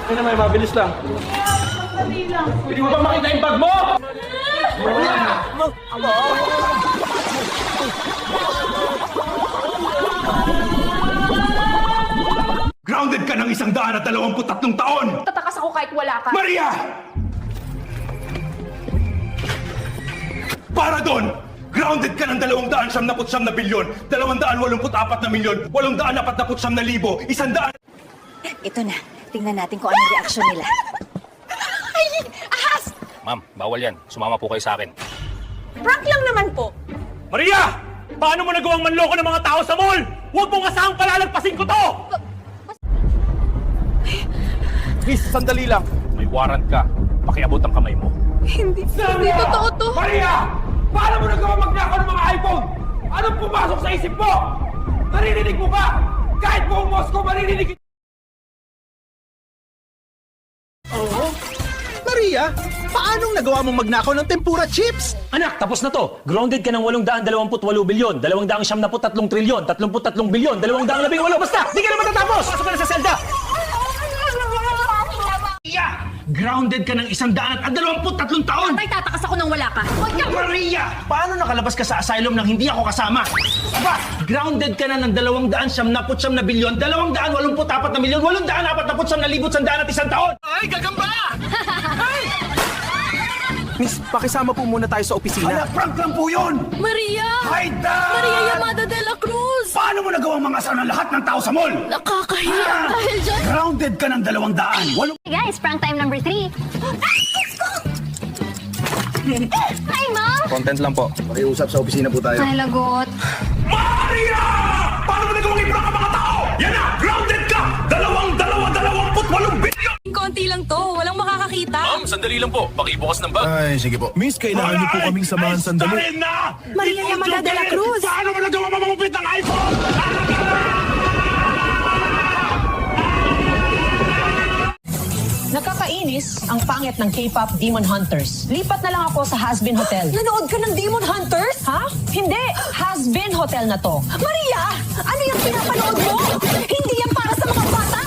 Ay naman, mabilis lang. Hindi mo ba makita yung bag mo? Grounded ka ng 123 taon! Tatakas ako kahit wala ka. Maria! Para doon, grounded ka ng 299 na bilyon, 284 na milyon, 849 na libo, 100... Ito na. Tingnan natin kung anong reaksyon nila. Ay! Ahas! Ma'am, bawal yan. Sumama po kayo sa akin. Prank lang naman po. Maria! Paano mo nagawang manloko ng mga tao sa mall? Huwag mong asahang palalagpasin ko to! Please, sandali lang. May warrant ka. Pakiabot ang kamay mo. Hindi totoo to. Maria! Paano mo nagawa magnakaw ng mga iPhone? Anong pumasok sa isip mo? Naririnig mo ba? Kahit buong Moscow, maririnig ito. Maria, paanong nagawa mong magnakaw ng tempura chips? Anak, tapos na to. Grounded ka ng 828 bilyon, 273 trilyon, 33 bilyon, 218. Basta! Di ka na matatapos! Pasok ka na sa selda! Grounded ka ng 123 taon! Tay, tatakas ako nang wala ka. Huwag ka! Maria! Paano nakalabas ka sa asylum nang hindi ako kasama? Aba, grounded ka na ng 299 na bilyon, 284 na milyon, 849 na libo, 100 at 1 taon! Ay, gagamba! Miss, pakisama po muna tayo sa opisina. Hala, prank lang po yun! Maria! Haida! Maria Yamada de la Cruz! Paano mo nagawang mga asal ng lahat ng tao sa mall? Nakakahiya dahil dyan. Grounded ka ng 200. Hey guys, prank time number 3. Hi, Mom! Content lang po. Makiusap sa opisina po tayo. Ay, lagot. Maria! Paano mo nagawang i-prank ang mga tao? Yan na! Grounded ka! 228 bilyon! Konti lang to. Walang makakakita. Ma'am, sandali lang po. Pakibukas ng bag. Ay, sige po. Miss, kailangan niyo po kaming samahan sandali. Na! Maria Yamada de la Cruz! Paano mo nagawa mamamupit ng iPhone? Nakakainis ang pangit ng K-pop Demon Hunters. Lipat na lang ako sa Has-Been Hotel. Nanood ka ng Demon Hunters? Ha? Hindi! Has-Been Hotel na to. Maria! Ano yung pinapanood mo? Hindi yan para sa mga bata!